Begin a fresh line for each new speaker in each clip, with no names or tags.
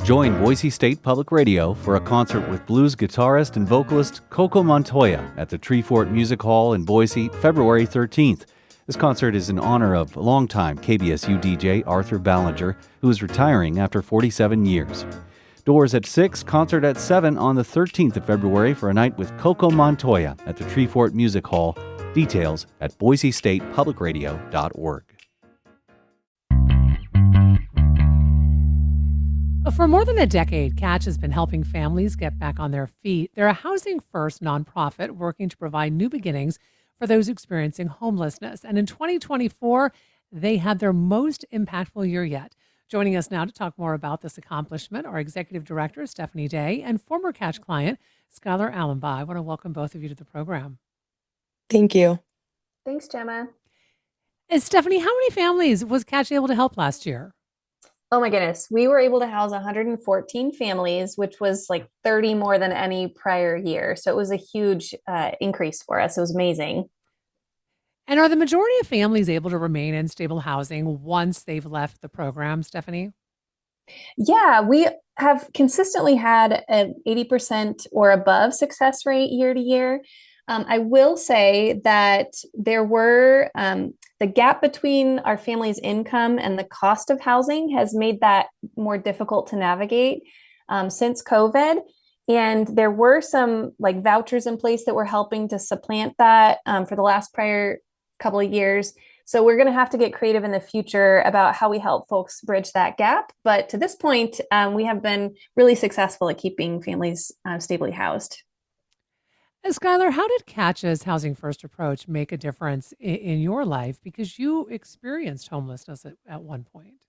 Join Boise State Public Radio for a concert with blues guitarist and vocalist Coco Montoya at the Treefort Music Hall in Boise, February 13th. This concert is in honor of longtime KBSU DJ Arthur Ballinger, who is retiring after 47 years. Doors at 6, concert at 7 on the 13th of February for a night with Coco Montoya at the Treefort Music Hall. Details at boisestatepublicradio.org.
For more than a decade, Catch has been helping families get back on their feet. They're a housing first nonprofit working to provide new beginnings for those experiencing homelessness. And in 2024, they had their most impactful year yet. Joining us now to talk more about this accomplishment are Executive Director Stephanie Day and former Catch client Skylar Allenbaugh. I want to welcome both of you to the program.
Thank you.
Thanks, Gemma.
Stephanie, how many families was Catch able to help last year?
Oh my goodness. We were able to house 114 families, which was like 30 more than any prior year. So it was a huge increase for us. It was amazing.
And are the majority of families able to remain in stable housing once they've left the program, Stephanie?
Yeah, we have consistently had an 80% or above success rate year to year. I will say that there were the gap between our family's income and the cost of housing has made that more difficult to navigate since COVID. And there were some like vouchers in place that were helping to supplant that for the last prior couple of years. So we're going to have to get creative in the future about how we help folks bridge that gap. But to this point, we have been really successful at keeping families stably housed.
Skylar, how did Catch's Housing First approach make a difference in your life? Because you experienced homelessness at one point.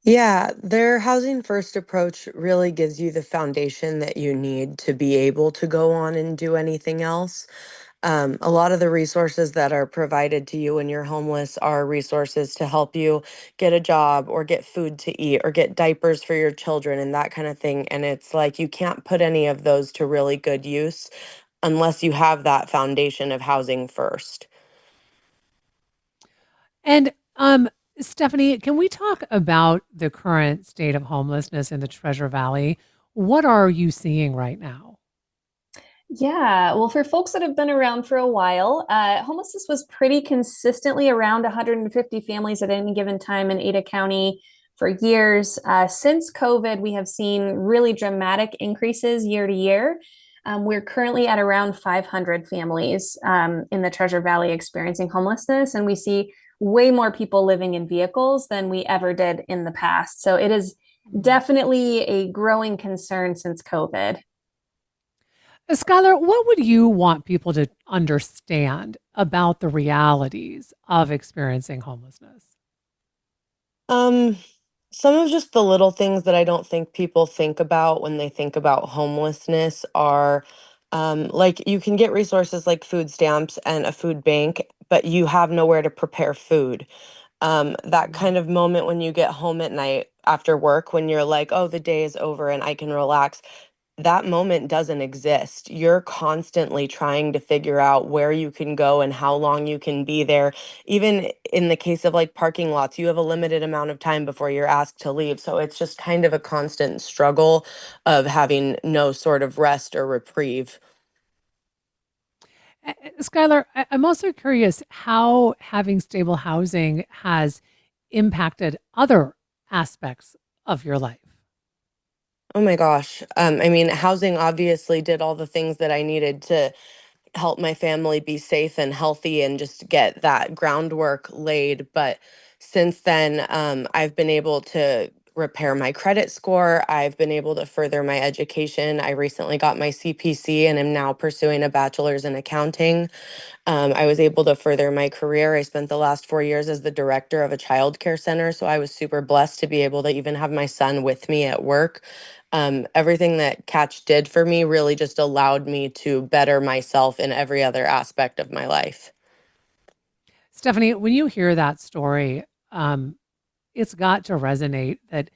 Yeah, their housing first approach really gives you the foundation that you need to be able to go on and do anything else. A lot of the resources that are provided to you when you're homeless are resources to help you get a job or get food to eat or get diapers for your children and that kind of thing. And it's like you can't put any of those to really good use unless you have that foundation of housing first.
And Stephanie, can we talk about the current state of homelessness in the Treasure Valley? What are you seeing right now?
Yeah, well, for folks that have been around for a while, homelessness was pretty consistently around 150 families at any given time in Ada County for years. Since COVID, we have seen really dramatic increases year to year. We're currently at around 500 families in the Treasure Valley experiencing homelessness, and we see way more people living in vehicles than we ever did in the past. So it is definitely a growing concern since COVID.
Skylar, what would you want people to understand about the realities of experiencing homelessness?
Some of just the little things that I don't think people think about when they think about homelessness are like you can get resources like food stamps and a food bank, but you have nowhere to prepare food. That kind of moment when you get home at night after work, when you're like, oh, the day is over and I can relax, that moment doesn't exist. You're constantly trying to figure out where you can go and how long you can be there. Even in the case of like parking lots, you have a limited amount of time before you're asked to leave. So it's just kind of a constant struggle of having no sort of rest or reprieve.
Skylar, I'm also curious how having stable housing has impacted other aspects of your life.
Oh my gosh. I mean, housing obviously did all the things that I needed to help my family be safe and healthy and just get that groundwork laid. But since then, I've been able to repair my credit score. I've been able to further my education. I recently got my CPC and am now pursuing a bachelor's in accounting. I was able to further my career. I spent the last 4 years as the director of a child care center. So I was super blessed to be able to even have my son with me at work. Everything that Catch did for me really just allowed me to better myself in every other aspect of my life.
Stephanie, when you hear that story, it's got to resonate that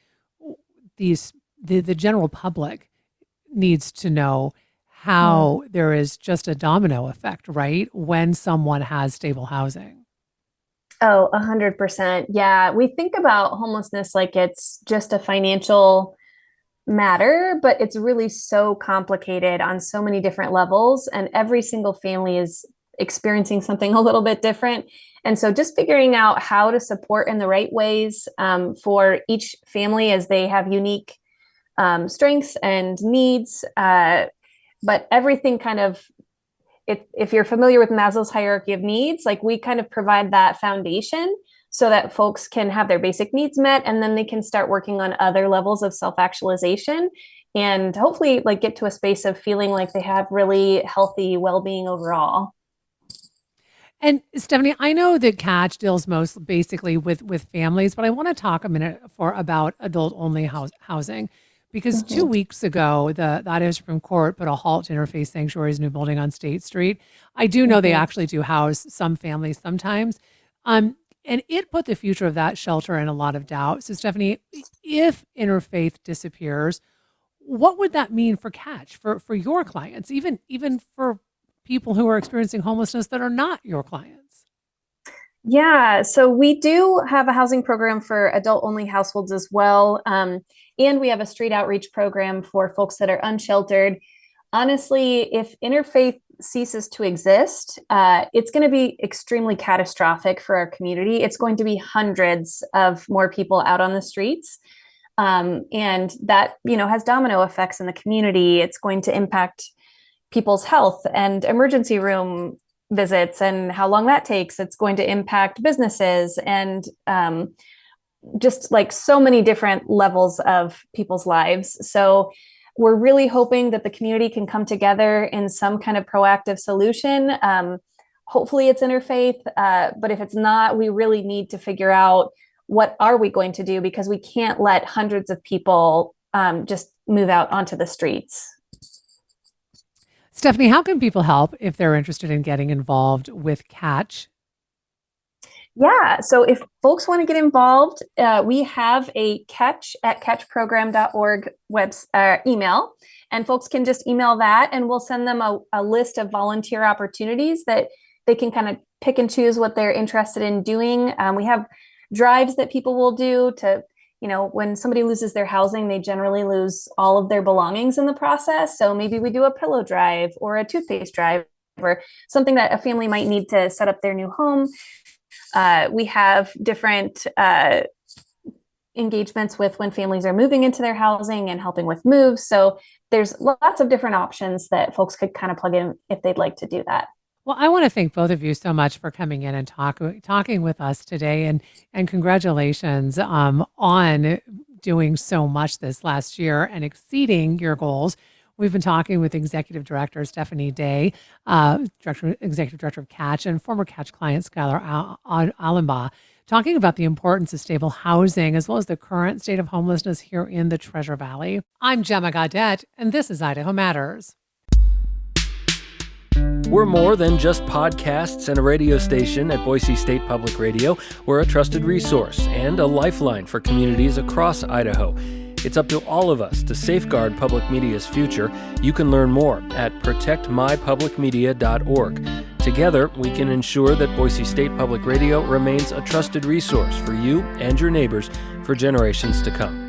the general public needs to know how there is just a domino effect, right? When someone has stable housing.
Oh, 100%. Yeah, we think about homelessness like it's just a financial matter, but it's really so complicated on so many different levels, and every single family is experiencing something a little bit different. And so just figuring out how to support in the right ways for each family as they have unique strengths and needs. But everything kind of, if you're familiar with Maslow's hierarchy of needs, like we kind of provide that foundation so that folks can have their basic needs met, and then they can start working on other levels of self-actualization and hopefully like get to a space of feeling like they have really healthy well-being overall.
And Stephanie, I know that Catch deals most basically with families, but I want to talk a minute about adult-only housing. Because 2 weeks ago, the Idaho Supreme Court put a halt to Interfaith Sanctuary's new building on State Street. I do know they actually do house some families sometimes. And it put the future of that shelter in a lot of doubt. So Stephanie, if interfaith disappears, what would that mean for Catch, for your clients, even for people who are experiencing homelessness that are not your clients?
Yeah, so we do have a housing program for adult-only households as well. And we have a street outreach program for folks that are unsheltered. Honestly, if interfaith ceases to exist, it's going to be extremely catastrophic for our community. It's going to be hundreds of more people out on the streets. And that, has domino effects in the community. It's going to impact people's health and emergency room visits and how long that takes. It's going to impact businesses and just like so many different levels of people's lives. So we're really hoping that the community can come together in some kind of proactive solution. Hopefully it's interfaith, but if it's not, we really need to figure out what are we going to do, because we can't let hundreds of people just move out onto the streets.
Stephanie, how can people help if they're interested in getting involved with Catch?
Yeah, so if folks want to get involved, we have a catch@catchprogram.org email, and folks can just email that, and we'll send them a list of volunteer opportunities that they can kind of pick and choose what they're interested in doing. We have drives that people will do to, when somebody loses their housing, they generally lose all of their belongings in the process. So maybe we do a pillow drive or a toothpaste drive or something that a family might need to set up their new home. We have different engagements with when families are moving into their housing and helping with moves. So there's lots of different options that folks could kind of plug in if they'd like to do that.
Well, I want to thank both of you so much for coming in and talking with us today, and congratulations on doing so much this last year and exceeding your goals. We've been talking with Executive Director Stephanie Day, Executive Director of Catch, and former Catch client Skylar Allenbaugh, talking about the importance of stable housing as well as the current state of homelessness here in the Treasure Valley. I'm Gemma Gaudette, and this is Idaho Matters.
We're more than just podcasts and a radio station at Boise State Public Radio. We're a trusted resource and a lifeline for communities across Idaho. It's up to all of us to safeguard public media's future. You can learn more at protectmypublicmedia.org. Together, we can ensure that Boise State Public Radio remains a trusted resource for you and your neighbors for generations to come.